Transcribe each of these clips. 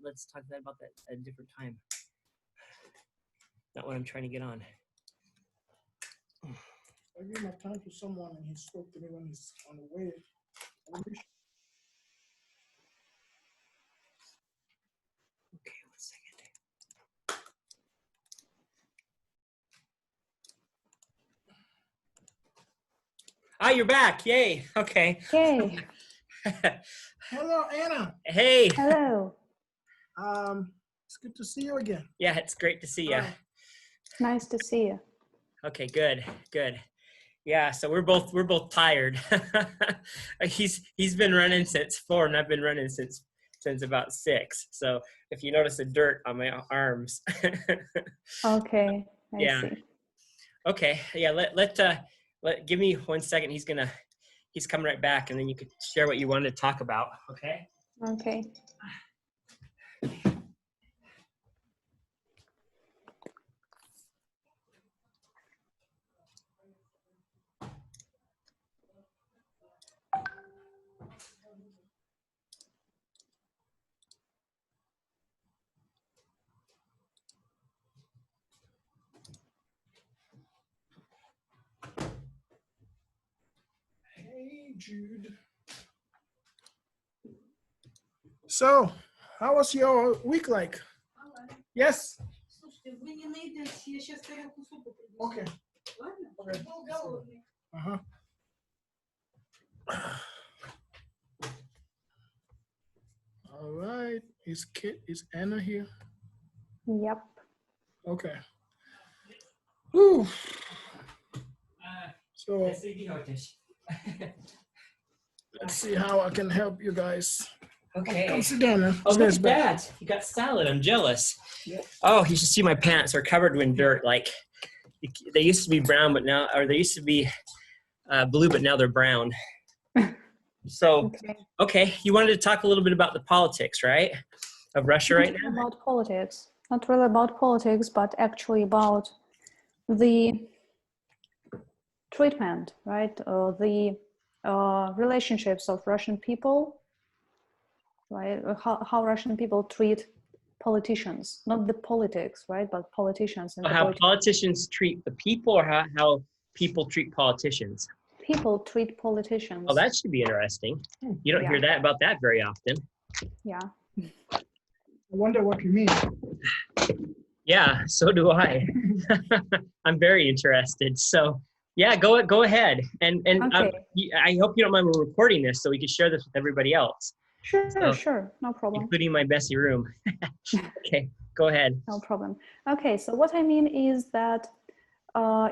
let's talk about that at a different time. Not what I'm trying to get on. I gave my time to someone and he spoke to me when he's on the way. Okay, 1 second. Ah, you're back. Yay. Okay. Yay. Hello, Anna. Hey. Hello. It's good to see you again. Yeah, it's great to see you. Nice to see you. Okay, good. Yeah, so we're both tired. He's been running since 4 and I've been running since about 6. So if you notice the dirt on my arms. Okay, I Yeah. see. Okay. Yeah, let give me 1 second. He's coming right back and then you could share what you wanted to talk about, okay? Okay. Hey, Jude. So, how was your week like? Yes? Okay. Okay. Uh-huh. All right. Is Anna here? Yep. Okay. Whew. So let's see how I can help you guys. Okay. Come sit down now. Oh, look at that. You got salad. I'm jealous. Yeah. Oh, you should see my pants. They're covered in dirt. Like, they used to be brown, but now, or they used to be blue, but now they're brown. So, okay. You wanted to talk a little bit about the politics, right? Of Russia right now? About politics. Not really about politics, but actually about the treatment, right? The relationships of Russian people, right? How Russian people treat politicians, not the politics, right? But politicians. And How politicians treat the people, or how people treat politicians? People treat politicians. Oh, that should be interesting. You don't hear that about that very often. Yeah. I wonder what you mean. Yeah, so do I. I'm very interested. So, yeah, go ahead. And Okay. I hope you don't mind we're recording this so we can share this with everybody else. Sure, no problem. Including my messy room. Okay, go ahead. No problem. Okay, so what I mean is that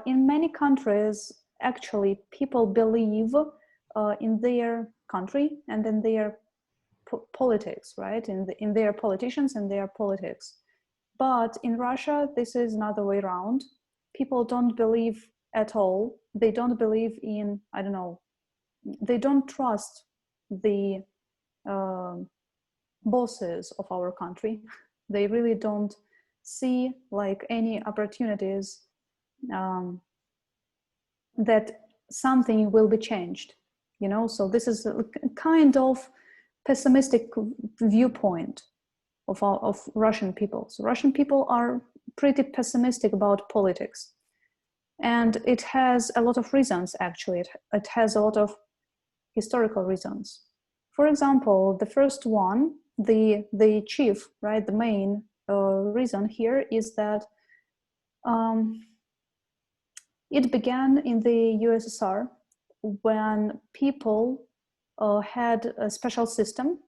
in many countries, actually, people believe in their country and in their politics, right? In their politicians and their politics. But in Russia, this is not the way around. People don't believe at all. They don't believe in, I don't know, they don't trust the bosses of our country. They really don't see like any opportunities that something will be changed, you know? So this is a kind of pessimistic viewpoint of Russian people. So Russian people are pretty pessimistic about politics. And it has a lot of reasons, actually. It has a lot of historical reasons. For example, the first one, the chief, right, the main reason here is that it began in the USSR when people had a special system,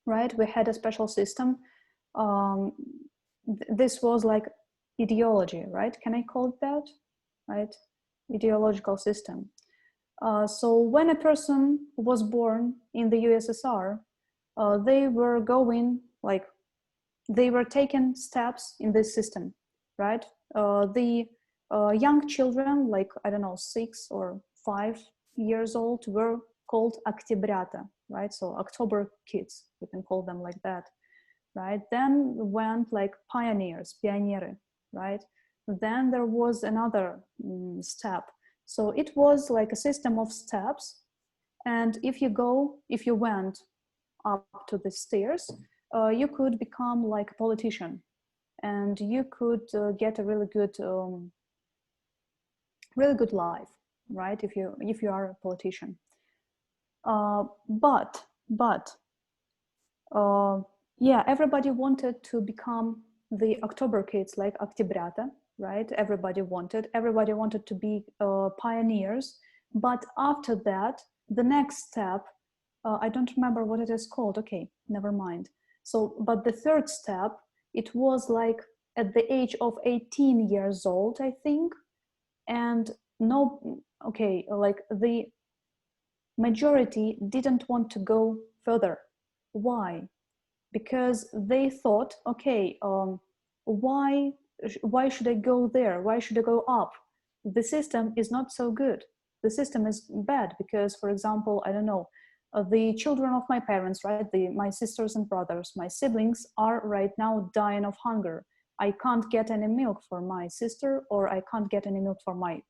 right? We had a special system. This was like ideology, right? Can I call it that, right? Ideological system. So when a person was born in the USSR, they were going like, they were taking steps in this system, right? The young children, like, I don't know, 6 or 5 years old, were called Oktyabrята, right? So October kids, we can call them like that, right? Then went like pioneers, pionere, right? Then there was another step. So it was like a system of steps. And if you went up to the stairs, you could become like a politician, and you could get a really good life, right? If you are a politician. But yeah, everybody wanted to become the October kids, like Октябрята, right? Everybody wanted to be pioneers. But after that, the next step, I don't remember what it is called. Okay, never mind. So, but the third step, it was like at the age of 18 years old, I think. And no, okay, like the majority didn't want to go further. Why? Because they thought, okay, why should I go there? Why should I go up? The system is not so good. The system is bad because, for example, I don't know, the children of my parents, right? My sisters and brothers, my siblings are right now dying of hunger. I can't get any milk for my sister, or I can't get any milk for my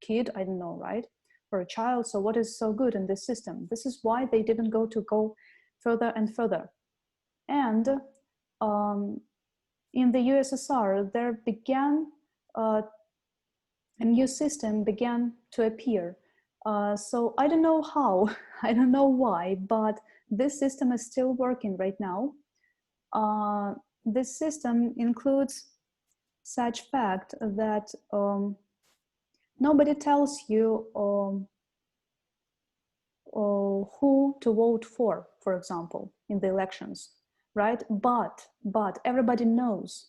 kid, I don't know, right? For a child. So what is so good in this system? This is why they didn't go further and further. And in the USSR, there began a new system began to appear. So I don't know how, I don't know why, but this system is still working right now. This system includes such fact that nobody tells you who to vote for example, in the elections, right? But everybody knows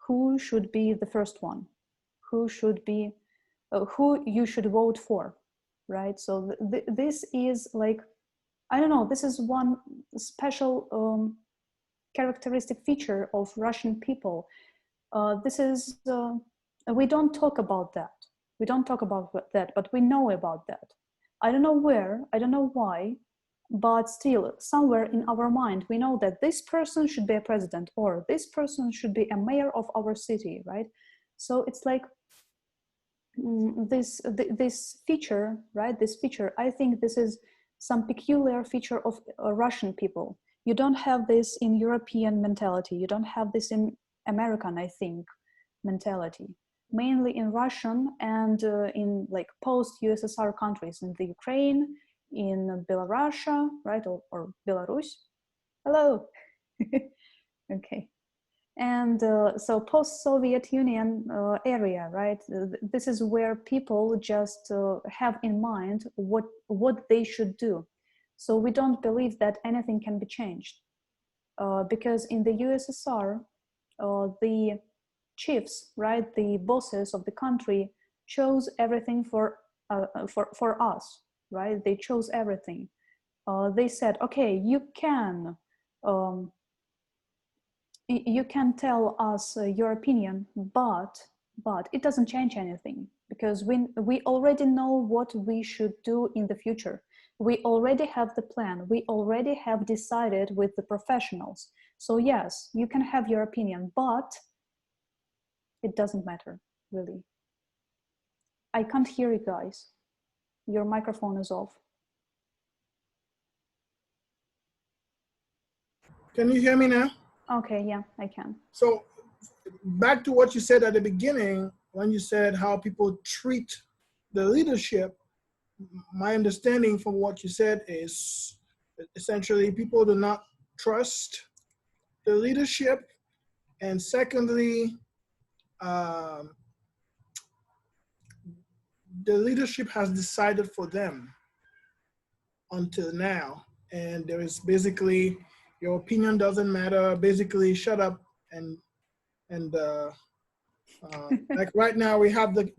who should be the first one, who should be, who you should vote for, right? So this is like, I don't know, this is one special characteristic feature of Russian people. This is, we don't talk about that. We don't talk about that, but we know about that. I don't know where, I don't know why, but still somewhere in our mind, we know that this person should be a president, or this person should be a mayor of our city, right? So it's like this feature, right? This feature, I think this is some peculiar feature of Russian people. You don't have this in European mentality. You don't have this in American, I think, mentality. Mainly in Russian and in like post-USSR countries, in the Ukraine, in Belarus, right, or Belarus. Hello. Okay. And so post-Soviet Union area, right? This is where people just have in mind what they should do. So we don't believe that anything can be changed, because in the USSR, the chiefs, right, the bosses of the country chose everything for us, right? They chose everything. They said, okay, you can tell us your opinion, but it doesn't change anything, because we already know what we should do in the future. We already have the plan. We already have decided with the professionals. So yes, you can have your opinion, but it doesn't matter, really. I can't hear you guys. Your microphone is off. Can you hear me now? Okay, yeah, I can. So back to what you said at the beginning, when you said how people treat the leadership, my understanding from what you said is essentially people do not trust the leadership. And secondly, the leadership has decided for them until now. And there is basically, your opinion doesn't matter, basically shut up and like right now we have the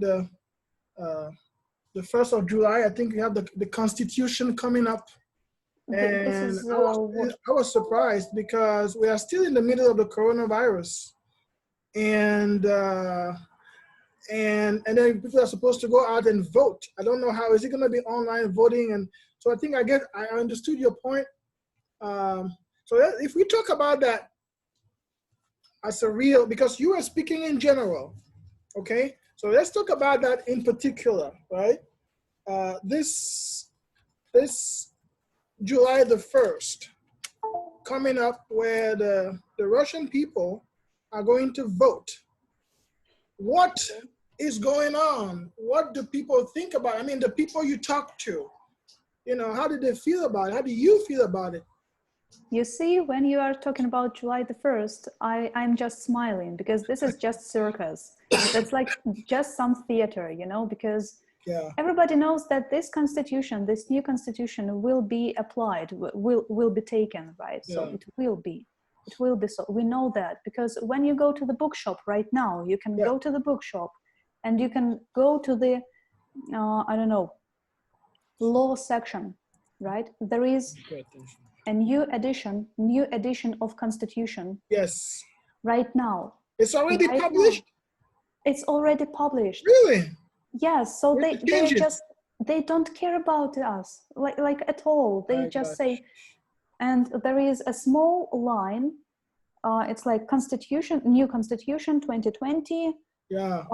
1st of July, I think we have the Constitution coming up. And I was surprised because we are still in the middle of the coronavirus. And then people are supposed to go out and vote. I don't know how, is it going to be online voting? And so I think I understood your point. So if we talk about that as a real, because you are speaking in general, okay? So let's talk about that in particular, right? This July the 1st, coming up where the Russian people are going to vote. What is going on? What do people think about it? I mean, the people you talk to, you know, how did they feel about it? How do you feel about it? You see, when you are talking about July the 1st, I'm just smiling because this is just circus. That's like just some theater, you know, because Yeah. everybody knows that this constitution, this new constitution will be applied, will be taken, right? So Yeah. it will be so. We know that because when you go to the bookshop right now, you can Yeah. go to the bookshop and you can go to the, I don't know, law section, right? There is a new edition of constitution Yes. right now. It's already Right published? now. It's already published. Really? Yes, so What they the changes? just, they don't care about us like at all. They My just gosh. say, and there is a small line, it's like new constitution 2020. Yeah.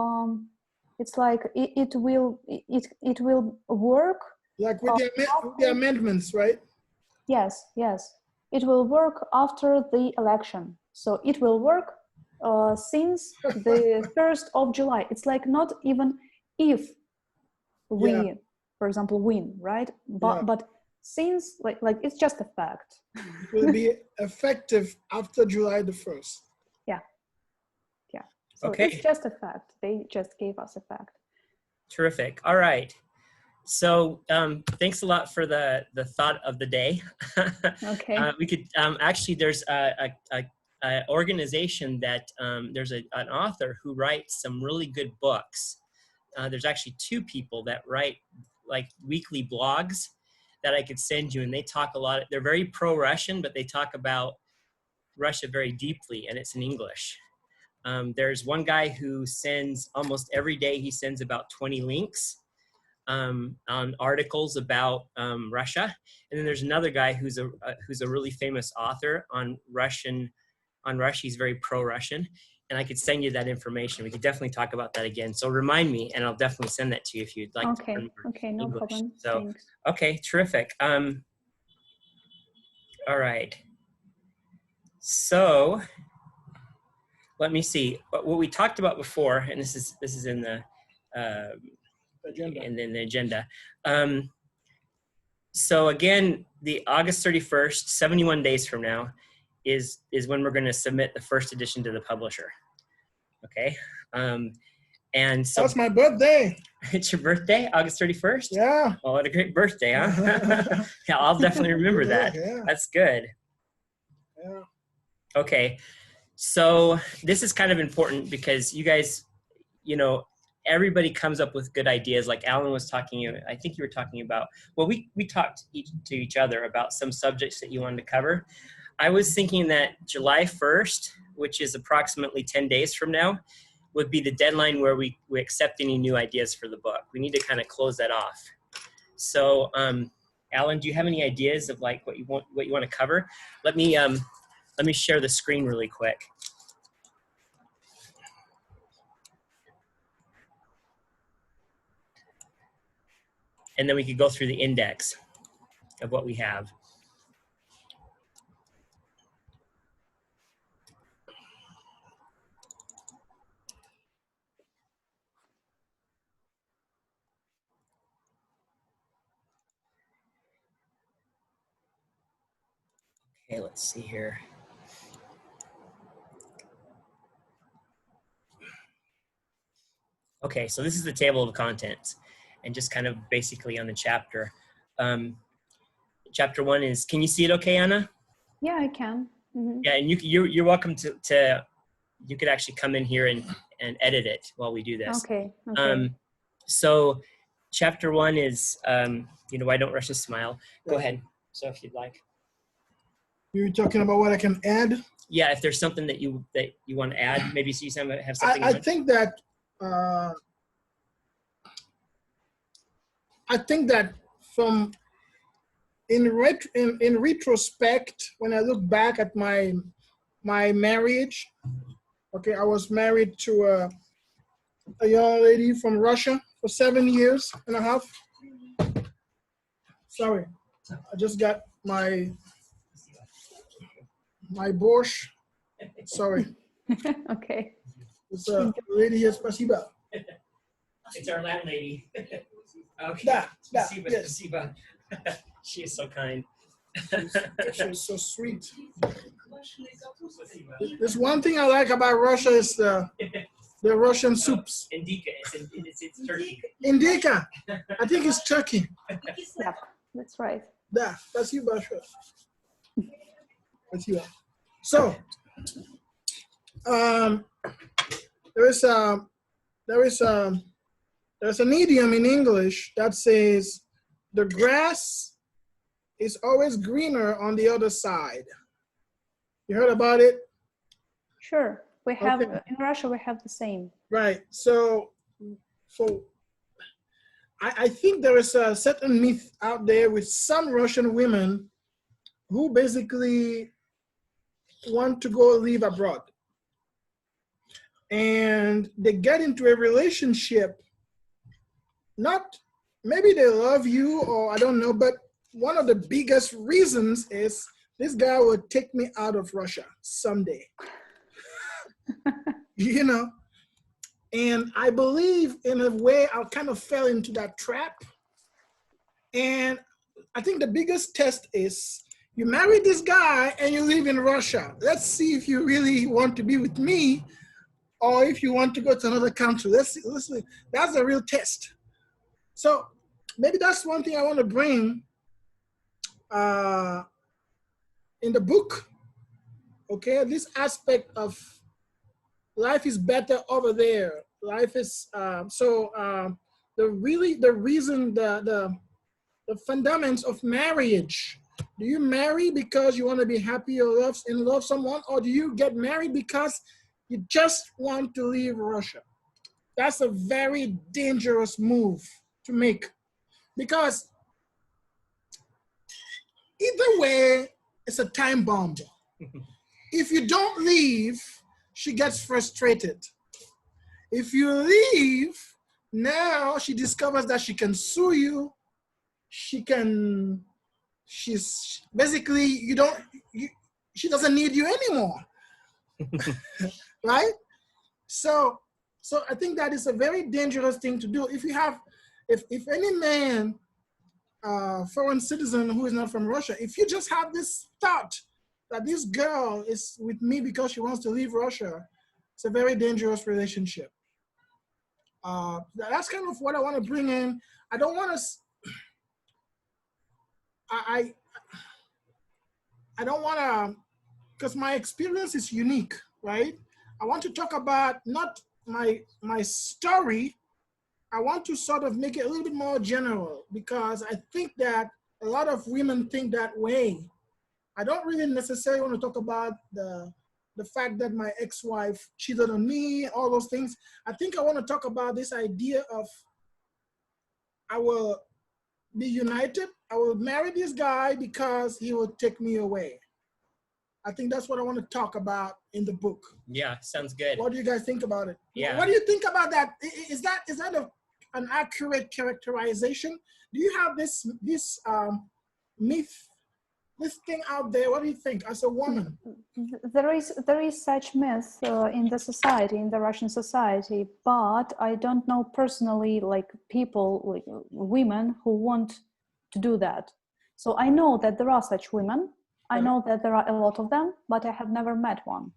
It's like it will work. Like with the amendments, right? Yes, it will work after the election. So it will work since the 1st of July. It's like not even if we, Yeah. for example, win, right? But since like it's just a fact. It will be effective after July the 1st. Yeah. So Okay. it's just a fact. They just gave us a fact. Terrific. All right. So thanks a lot for the thought of the day. Okay. We could actually, there's a organization that there's an author who writes some really good books. There's actually 2 people that write like weekly blogs that I could send you, and they talk a lot. They're very pro-Russian, but they talk about Russia very deeply, and it's in English. There's one guy who sends almost every day. He sends about 20 links on articles about Russia, and then there's another guy who's a really famous author on Russia. He's very pro-Russian, and I could send you that information. We could definitely talk about that again. So remind me, and I'll definitely send that to you if you'd like. Okay. To learn Okay. No English. problem. So Thanks. okay, terrific. All right. So let me see what we talked about before, and this is in the Agenda. and then the agenda. So again, the August 31st, 71 days from now, is when we're going to submit the first edition to the publisher. Okay. And so That's my birthday. it's your birthday, August 31st? Yeah. Oh, what a great birthday, huh? Yeah, I'll definitely remember that. Yeah. That's good. Yeah. Okay. So this is kind of important because you guys, you know, everybody comes up with good ideas. Like Alan was talking, I think you were talking about, well, we talked to each other about some subjects that you wanted to cover. I was thinking that July 1st, which is approximately 10 days from now, would be the deadline where we accept any new ideas for the book. We need to kind of close that off. So, Alan, do you have any ideas of like what you want to cover? Let me share the screen really quick. And then we could go through the index of what we have. Okay, let's see here. Okay, so this is the table of contents and just kind of basically on the chapter. Chapter 1 is, can you see it okay, Anna? Yeah, I can. Mm-hmm. Yeah, and you're welcome to you could actually come in here and edit it while we do this. Okay. So chapter 1 is, why don't Russians smile? Go ahead, so if you'd like. You're talking about what I can add? Yeah, if there's something that you want to add, maybe you have something. I think that from in retrospect, when I look back at my marriage, okay, I was married to a young lady from Russia for 7 years and a half. Sorry, I just got my my borscht. Sorry. Okay. It's a lady here, spasiba. It's our landlady. Okay. Da, Yes. yes. She is so kind. She's so sweet. There's one thing I like about Russia is the Russian soups. Indica. It's Turkey. Indica. I think it's Turkey. Yeah, that's right. Da, spasiba. Spasiba. So, there's an idiom in English that says the grass is always greener on the other side. You heard about it? Sure. We have, Okay. in Russia, we have the same. Right. So I think there is a certain myth out there with some Russian women who basically want to go live abroad. And they get into a relationship, maybe they love you or I don't know, but one of the biggest reasons is this guy will take me out of Russia someday. You know, and I believe in a way I kind of fell into that trap. And I think the biggest test is you marry this guy and you live in Russia. Let's see if you really want to be with me or if you want to go to another country. Let's see. That's a real test. So maybe that's one thing I want to bring in the book. Okay, this aspect of life is better over there. Life is the fundamentals of marriage. Do you marry because you want to be happy or love someone, or do you get married because you just want to leave Russia? That's a very dangerous move to make, because either way, it's a time bomb. If you don't leave, she gets frustrated. If you leave, now she discovers that she can sue you. She doesn't need you anymore. Right? So I think that is a very dangerous thing to do. If any man, foreign citizen who is not from Russia, if you just have this thought that this girl is with me because she wants to leave Russia, it's a very dangerous relationship. That's kind of what I want to bring in. I don't want to, I don't want to, because my experience is unique, right? I want to talk about not my story. I want to sort of make it a little bit more general, because I think that a lot of women think that way. I don't really necessarily want to talk about the fact that my ex-wife cheated on me, all those things. I think I want to talk about this idea of I will be united. I will marry this guy because he will take me away. I think that's what I want to talk about in the book. Yeah, sounds good. What do you guys think about it? Yeah. What do you think about that? Is that an accurate characterization? Do you have this myth, this thing out there? What do you think as a woman? There is such myth in the society, in the Russian society, but I don't know personally, like people, like women who want to do that. So I know that there are such women. I know that there are a lot of them, but I have never met one.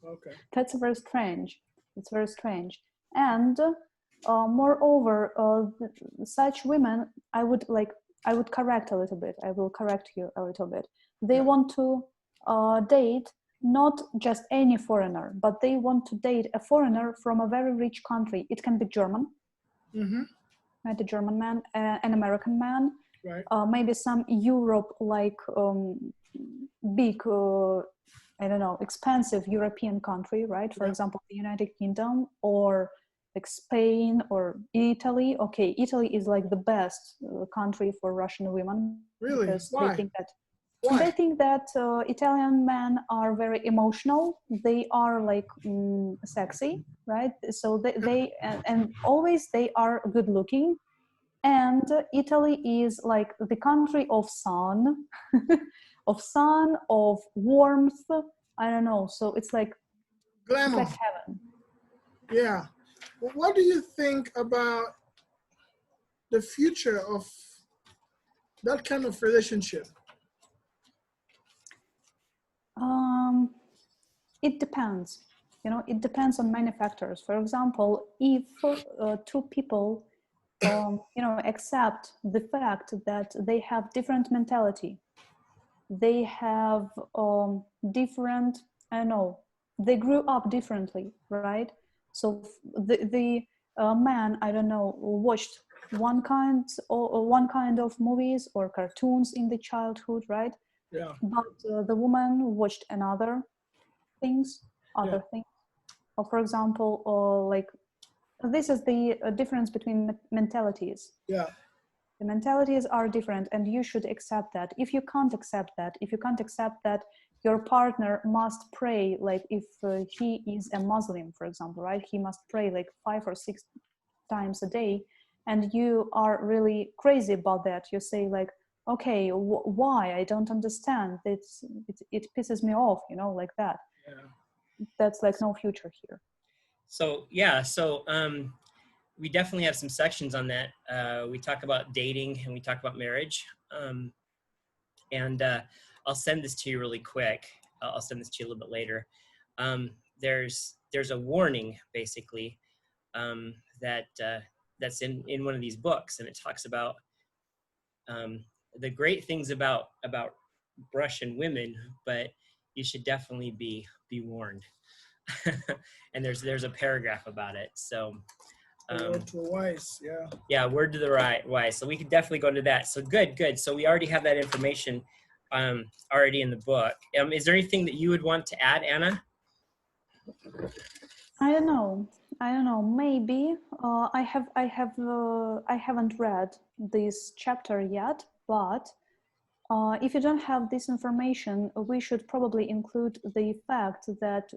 Okay. That's very strange. It's very strange. And moreover, such women, I would correct a little bit. I will correct you a little bit. They want to date not just any foreigner, but they want to date a foreigner from a very rich country. It can be German, right? A German man, an American man, right. Maybe some Europe, like big, I don't know, expensive European country, right? For example, the United Kingdom, or like Spain or Italy. Okay, Italy is like the best country for Russian women. Really? Because Why? they think that Italian men are very emotional. They are like sexy, right? So they and always they are good looking. And Italy is like the country of sun, sun, of warmth. I don't know. So it's like Glamour. heaven. Yeah. What do you think about the future of that kind of relationship? It depends. You know, it depends on many factors. For example, if two people, you know, accept the fact that they have different mentality, they have different, I don't know, they grew up differently, right? So the man, I don't know, watched one kind of movies or cartoons in the childhood, right? Yeah. But the woman watched other things. Or for example, like this is the difference between mentalities. Yeah. The mentalities are different, and you should accept that. If you can't accept that your partner must pray, like if he is a Muslim, for example, right? He must pray like 5 or 6 times a day, and you are really crazy about that. You say like, okay, why? I don't understand. It pisses me off, you know, like that. Yeah. That's like no future here. So yeah, so we definitely have some sections on that. We talk about dating and we talk about marriage. And I'll send this to you really quick. I'll send this to you a little bit later. There's a warning basically that's in one of these books, and it talks about the great things about Russian women, but you should definitely be warned. And there's a paragraph about it. So Word to the wise, yeah. yeah, word to the wise. So we could definitely go into that. So good. So we already have that information already in the book. Is there anything that you would want to add, Anna? I don't know. Maybe I haven't read this chapter yet, but if you don't have this information, we should probably include the fact that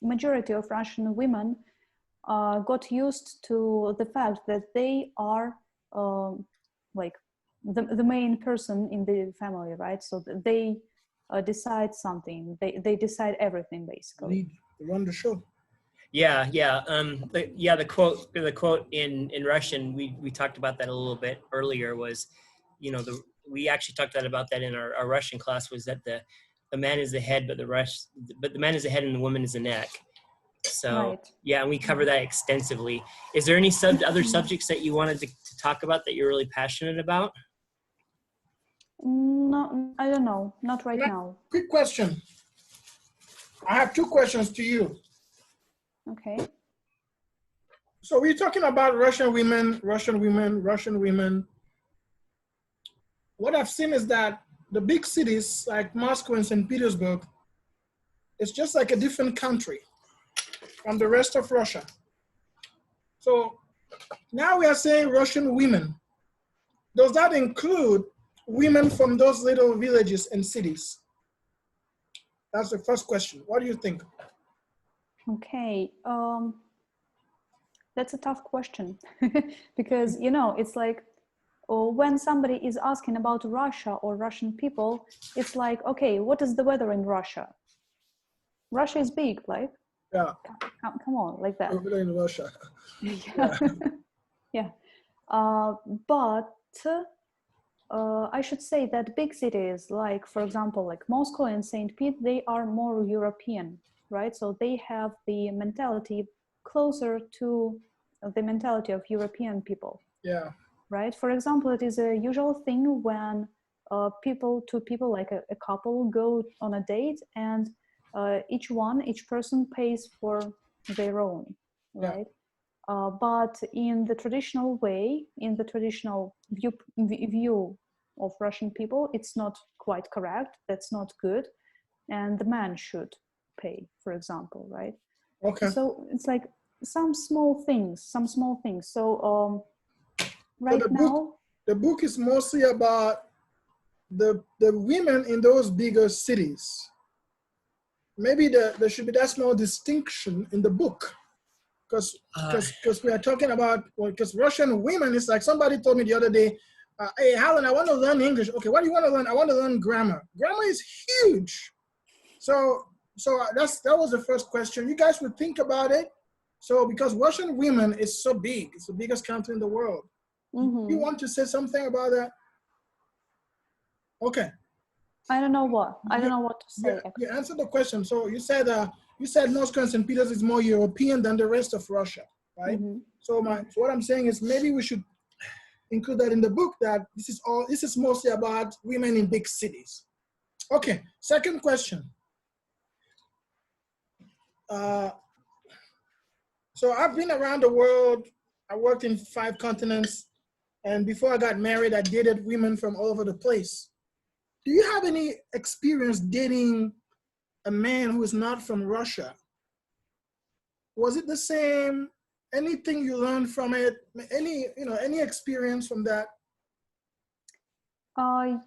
majority of Russian women got used to the fact that they are like the main person in the family, right? So they decide something. They decide everything basically. Lead, run the show. Yeah. The quote in Russian, we talked about that a little bit earlier. Was, you know, we actually talked about that in our Russian class. Was that the man is the head, but the man is the head and the woman is the neck. So right. Yeah, and we cover that extensively. Is there any other subjects that you wanted to talk about that you're really passionate about? No, I don't know. Not right now. Quick question. I have 2 questions to you. Okay. So we're talking about Russian women. What I've seen is that the big cities like Moscow and St. Petersburg, it's just like a different country from the rest of Russia. So now we are saying Russian women. Does that include women from those little villages and cities? That's the first question. What do you think? Okay. That's a tough question because, you know, it's like when somebody is asking about Russia or Russian people, it's like, okay, what is the weather in Russia? Russia is big, like, Yeah. come on, like that. Over there in Russia. Yeah. Yeah. But I should say that big cities, like, for example, like Moscow and St. Pete, they are more European, right? So they have the mentality closer to the mentality of European people. Yeah. Right. For example, it is a usual thing when two people, like a couple, go on a date, and each person pays for their own, right? Yeah. But in the traditional way, in the traditional view of Russian people, it's not quite correct. That's not good, and the man should pay, for example, right? Okay. So it's like some small things. So right so now, the book is mostly about the women in those bigger cities. Maybe there should be that small distinction in the book, because we are talking about, because Russian women is like, somebody told me the other day, Hey, Alan, I want to learn English. Okay, what do you want to learn? I want to learn grammar. Grammar is huge. So that was the first question. You guys would think about it. So because Russian women is so big, it's the biggest country in the world. You want to say something about that? Okay. I don't know what. I don't know what to say. You answered the question. So you said Moscow and St. Peters is more European than the rest of Russia, right? So what I'm saying is maybe we should include that in the book, that this is mostly about women in big cities. Okay, second question. So I've been around the world. I worked in 5 continents, and before I got married, I dated women from all over the place. Do you have any experience dating a man who is not from Russia? Was it the same? Anything you learned from it? Any experience from that?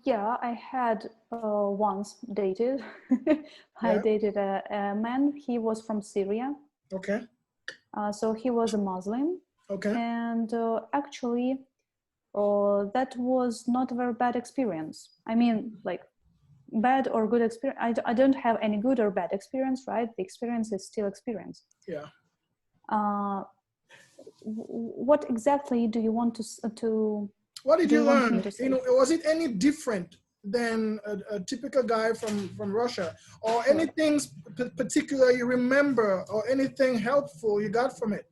Yeah, I had once dated. I dated a man. He was from Syria. Okay. So he was a Muslim. Okay. And actually, that was not a very bad experience. I mean, like, bad or good experience. I don't have any good or bad experience, right? The experience is still experience. Yeah. What exactly do you want to What did you learn? Was it any different than a typical guy from Russia, or anything particular you remember, or anything helpful you got from it?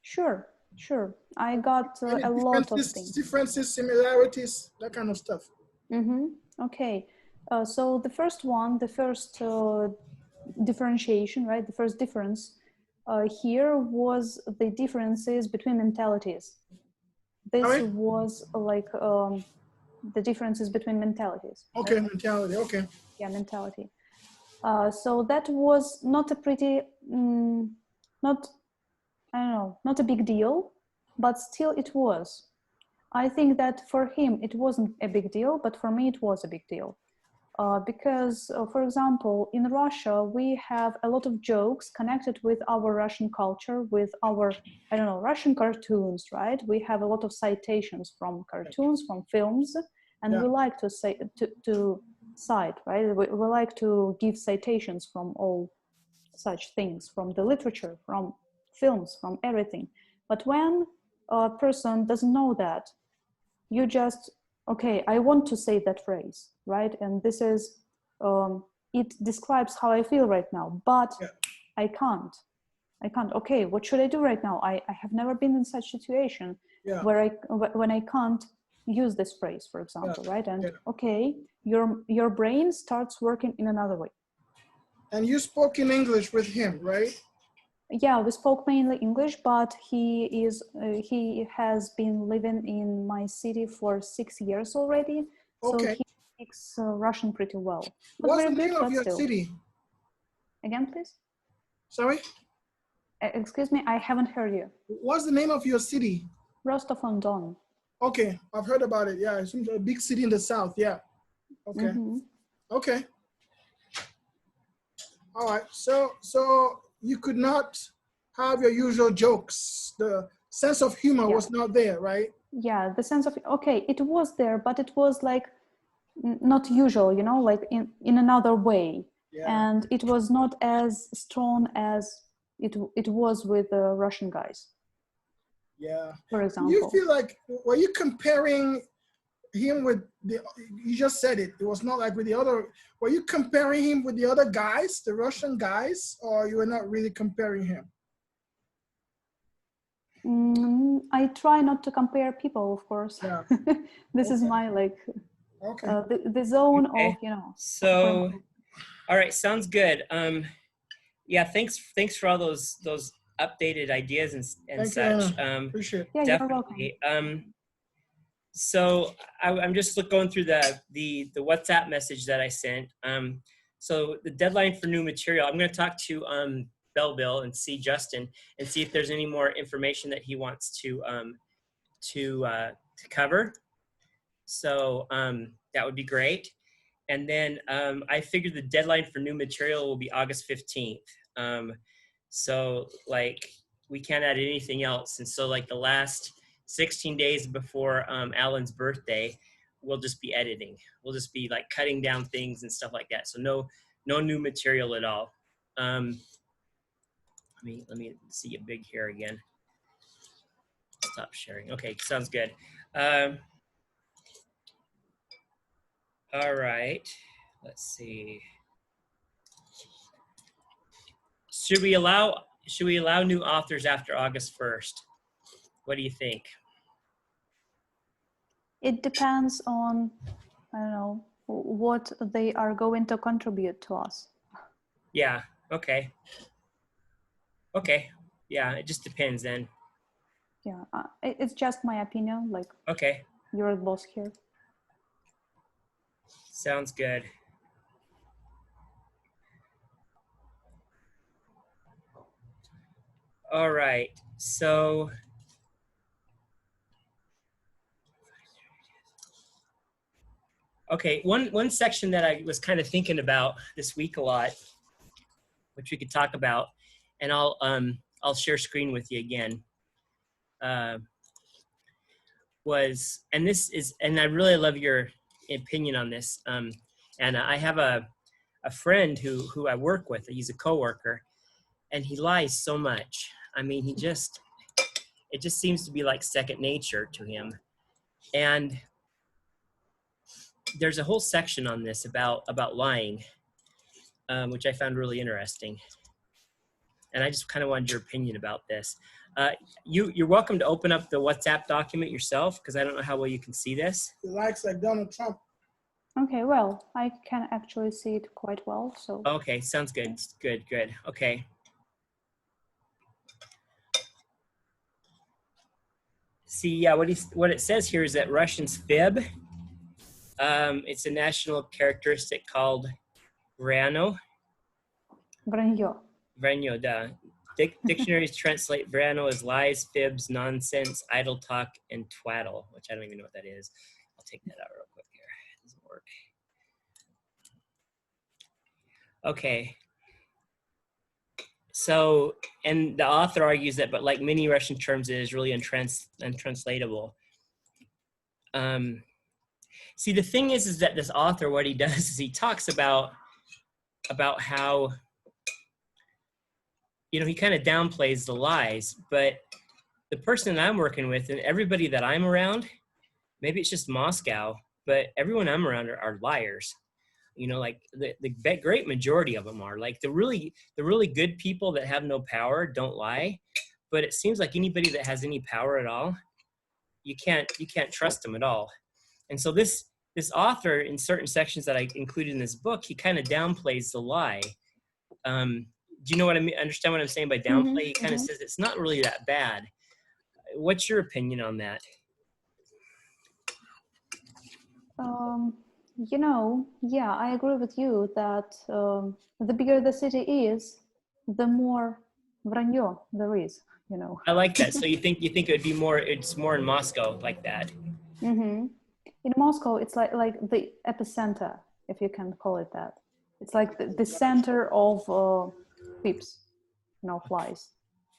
Sure. I got a lot of things. Differences, similarities, that kind of stuff. Okay. So the first differentiation, right? The first difference here was the differences between mentalities. This was like the differences between mentalities. Okay, right? mentality. Okay. Yeah, mentality. So that was not a pretty, not a big deal, but still it was. I think that for him it wasn't a big deal, but for me it was a big deal. Because, for example, in Russia, we have a lot of jokes connected with our Russian culture, with our, Russian cartoons, right? We have a lot of citations from cartoons, from films, and we like to cite, right? We like to give citations from all such things, from the literature, from films, from everything. But when a person doesn't know that, you just, okay, I want to say that phrase, right? And this is, it describes how I feel right now, but I can't. Okay, what should I do right now? I have never been in such situation where when I can't use this phrase, for example, right? And okay, your brain starts working in another way. And you spoke in English with him, right? Yeah, we spoke mainly English, but he has been living in my city for 6 years already. So he speaks Russian pretty well. What's the name of your city? Again, please? Sorry? Excuse me, I haven't heard you. What's the name of your city? Rostov-on-Don. Okay, I've heard about it. Yeah, it's a big city in the south. Yeah. Okay. Okay. All right. So you could not have your usual jokes. The sense of humor was not there, right? Yeah, the sense of, okay, it was there, but it was like not usual, like in another way. And it was not as strong as it was with the Russian guys. Yeah. For example. You feel like, were you comparing him with you just said it was not like with the other, were you comparing him with the other guys, the Russian guys, or you were not really comparing him? I try not to compare people, of course. Yeah. This is my the zone of, So all right, sounds good. Yeah, thanks for all those updated ideas and such. Appreciate it. Yeah, definitely. You're welcome. So I'm just going through the WhatsApp message that I sent. So the deadline for new material, I'm going to talk to Belleville and see Justin and see if there's any more information that he wants to cover. So that would be great. And then I figured the deadline for new material will be August 15th. So like we can't add anything else. And so like the last 16 days before Alan's birthday, we'll just be editing. We'll just be like cutting down things and stuff like that. So no new material at all. Let me see you big here again. Stop sharing. Okay, sounds good. All right, let's see. Should we allow new authors after August 1st? What do you think? It depends on, I don't know, what they are going to contribute to us. Yeah, okay. Okay, yeah, it just depends then. Yeah, it's just my opinion, like Okay, you're the boss here. sounds good. All right, so okay, one section that I was kind of thinking about this week a lot, which we could talk about, and I'll share screen with you again. And I really love your opinion on this. And I have a friend who I work with. He's a coworker, and he lies so much. I mean, it just seems to be like second nature to him. And there's a whole section on this about lying, which I found really interesting. And I just kind of wanted your opinion about this. You're welcome to open up the WhatsApp document yourself, because I don't know how well you can see this. He likes like Donald Trump. Okay, well, I can actually see it quite well, so. Okay, sounds good. Good. Okay. See, yeah, what it says here is that Russians fib. It's a national characteristic called Vranyo. Vranyo. Vranyo, duh. Dictionaries translate Vranyo as lies, fibs, nonsense, idle talk, and twaddle, which I don't even know what that is. I'll take that out real quick here. It doesn't work. Okay. So, and the author argues that, but like many Russian terms, it is really untranslatable. See, the thing is that this author, what he does is he talks about how, you know, he kind of downplays the lies, but the person that I'm working with and everybody that I'm around, maybe it's just Moscow, but everyone I'm around are liars. You know, like the great majority of them are. Like the really good people that have no power don't lie, but it seems like anybody that has any power at all, you can't trust them at all. And so this author, in certain sections that I included in this book, he kind of downplays the lie. Do you know what I mean? Understand what I'm saying by downplay? Mm-hmm. He kind of says it's not really that bad. What's your opinion on that? You know, yeah, I agree with you that the bigger the city is, the more Vranyo there is, you know. I like that. So you think it would be more, it's more in Moscow like that? Mm-hmm. In Moscow, it's like the epicenter, if you can call it that. It's like the center of fibs, you know, lies.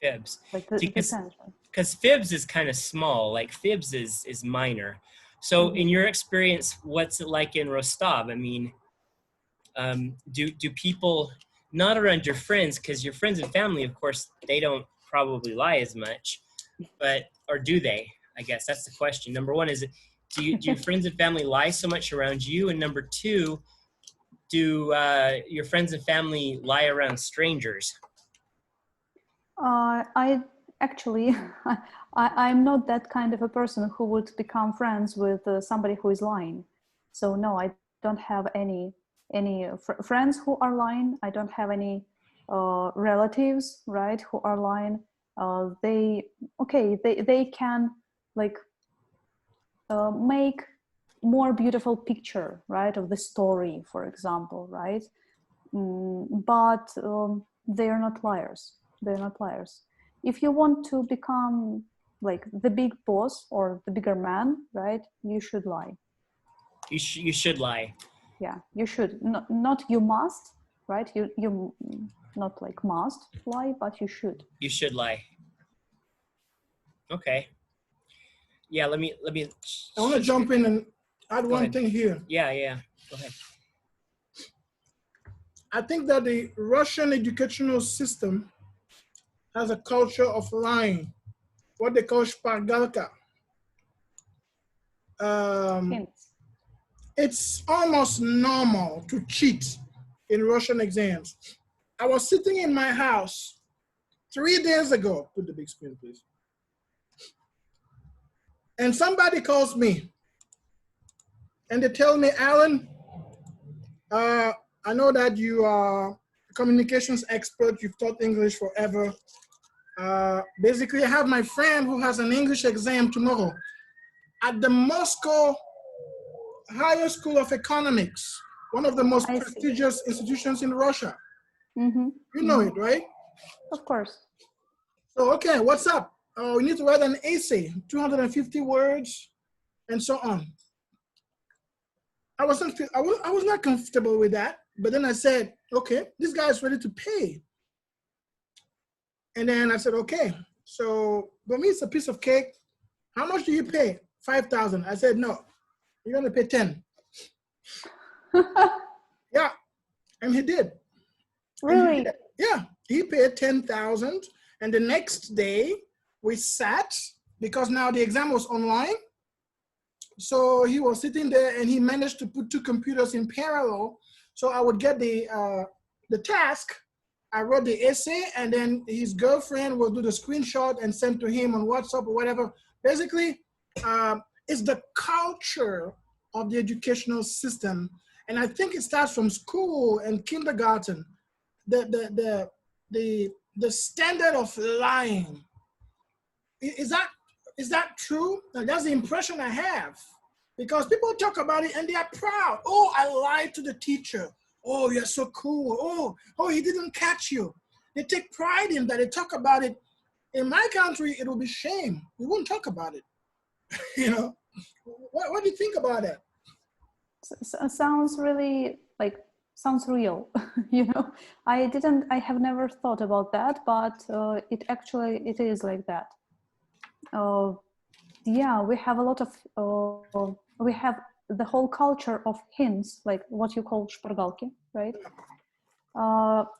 Fibs. Like the center. Because fibs is kind of small, like fibs is minor. So in your experience, what's it like in Rostov? I mean, do people, not around your friends, because your friends and family, of course, they don't probably lie as much, but, or do they? I guess that's the question. Number one is, do your friends and family lie so much around you? And number two, do your friends and family lie around strangers? I actually, I'm not that kind of a person who would become friends with somebody who is lying. So no, I don't have any friends who are lying. I don't have any relatives, right, who are lying. They can like make more beautiful picture, right, of the story, for example, right? But they are not liars. They're not liars. If you want to become like the big boss or the bigger man, right, you should lie. You should lie. Yeah, you should. Not you must, right? You not like must lie, but you should. You should lie. Okay. Yeah, let me. I want to jump in and add Go one ahead. thing here. Yeah. Go ahead. I think that the Russian educational system has a culture of lying, what they call shpargalka. Hints. It's almost normal to cheat in Russian exams. I was sitting in my house 3 days ago. Put the big screen, please. And somebody calls me and they tell me, Alan, I know that you are a communications expert. You've taught English forever. Basically, I have my friend who has an English exam tomorrow at the Moscow Higher School of Economics, one of the most I see. prestigious institutions in Russia. Mm-hmm. You know it, right? Of course. So, okay, what's up? We need to write an essay, 250 words, and so on. I was not comfortable with that, but then I said, okay, this guy is ready to pay. And then I said, okay, so for me, it's a piece of cake. How much do you pay? 5,000. I said, no, you're gonna pay 10. Yeah, and he did. Really? Yeah, he paid 10,000. And the next day we sat, because now the exam was online. So he was sitting there and he managed to put 2 computers in parallel. So I would get the task, I wrote the essay, and then his girlfriend will do the screenshot and send to him on WhatsApp or whatever. Basically, it's the culture of the educational system. And I think it starts from school and kindergarten. The standard of lying. Is that true? That's the impression I have. Because people talk about it and they are proud. Oh, I lied to the teacher. Oh, you're so cool. Oh, he didn't catch you. They take pride in that. They talk about it. In my country, it will be shame. We won't talk about it. You know? What do you think about that? Sounds really sounds real. You know, I have never thought about that, but it is like that. Yeah, we have a lot of we have the whole culture of hints, like what you call shpargalki, right?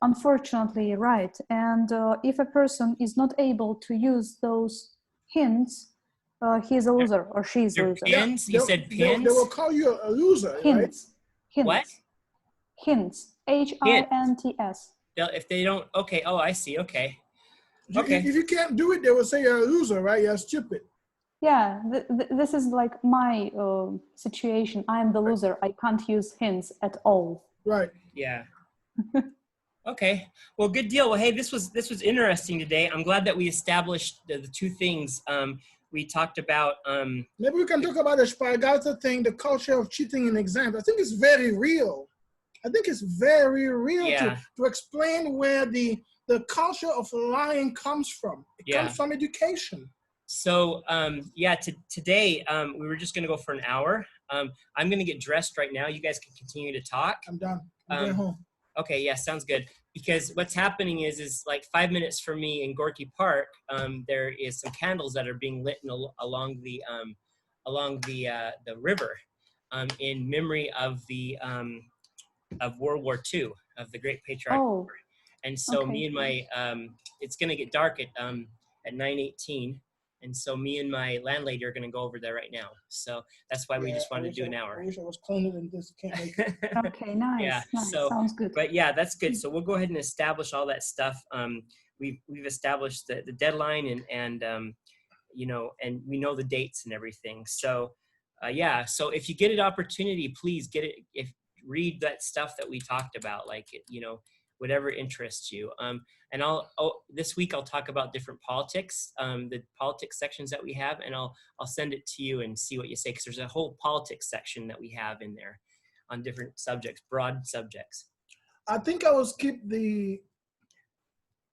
Unfortunately, right. And if a person is not able to use those hints, he's a loser or she's a They're loser. pins? You said pins? They will call you a loser, Hints. Hints. What? Hints. Hints. If they don't, okay. Oh, I see. Okay. right? If you can't do it, they will say you're a loser, right? You're stupid. Yeah, this is like my situation. I'm the loser. I can't use hints at all. Right. Yeah. Okay. Well, good deal. Well, hey, this was interesting today. I'm glad that we established the 2 things. We talked about. Maybe we can talk about the shpargalka thing, the culture of cheating in exams. I think it's very real. Yeah. to explain where the culture of lying comes from. It comes from education. So today we were just going to go for an hour. I'm going to get dressed right now. You guys can continue to talk. I'm done. I'm going home. Okay, yeah, sounds good. Because what's happening is like 5 minutes from me in Gorky Park, there is some candles that are being lit along the river, in memory of the of World War II, of the Great Patriotic War. And so okay. me and my it's gonna get dark at 9:18. And so me and my landlady are going to go over there right now. So that's why we just wanted to do an hour. I wish I was cleaner than this. Can't make it. Okay, nice. Yeah, nice. So, sounds good. But yeah, that's good. So we'll go ahead and establish all that stuff. We've established the deadline and you know, and we know the dates and everything. So yeah, so if you get an opportunity, please get it. Read that stuff that we talked about, like, you know, whatever interests you. And this week I'll talk about different politics, the politics sections that we have, and I'll send it to you and see what you say, because there's a whole politics section that we have in there on different subjects, broad subjects. I think I will skip the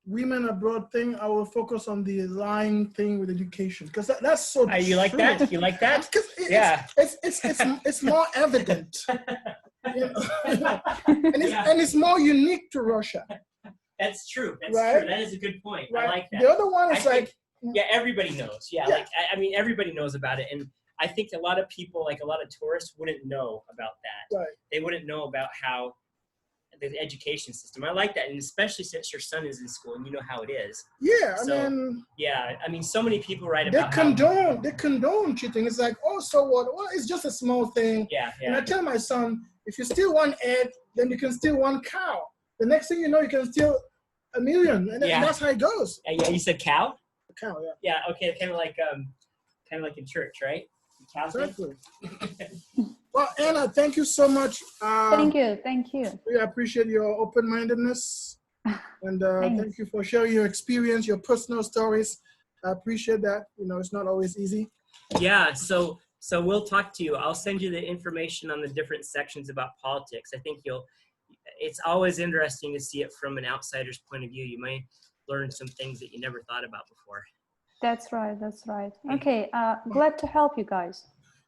women abroad thing. I will focus on the lying thing with education, because that's so true. You like that? You like that? Yeah. It's more evident. You know? And it's more unique to Russia. That's true. That's right? true. That is a good point. Right? I like that. The other one is Yeah, everybody knows. Yeah, Yeah. like I mean, everybody knows about it, and I think a lot of people, like a lot of tourists, wouldn't know about that. Right. They wouldn't know about how the education system. I like that, and especially since your son is in school and you know how it is. Yeah, I So, mean, Yeah, I mean, so many people write they about how. condone cheating. It's like, oh, so what? Well, it's just a small thing. Yeah, And I yeah, tell my son, if you steal one egg, then you can steal one cow. The next thing you know, you can steal 1 million, and Yeah. that's how it goes. yeah. You said cow? A cow, yeah. Yeah. Okay. Kind of like in church, right? Cow thing? Exactly. Well, Anna, thank you so much. Thank you. Thank you. We appreciate your open-mindedness, and Thanks. thank you for sharing your experience, your personal stories. I appreciate that. You know, it's not always easy. Yeah, so we'll talk to you. I'll send you the information on the different sections about politics. I think it's always interesting to see it from an outsider's point of view. You might learn some things that you never thought about before. That's right. That's right. Okay. Glad to help you guys.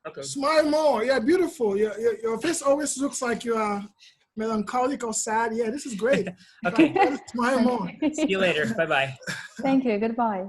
Okay. Smile more. Yeah, beautiful. Your face always looks like you are melancholic or sad. Yeah, this is great. Okay. Smile more. See you later. Bye-bye. Thank you. Goodbye.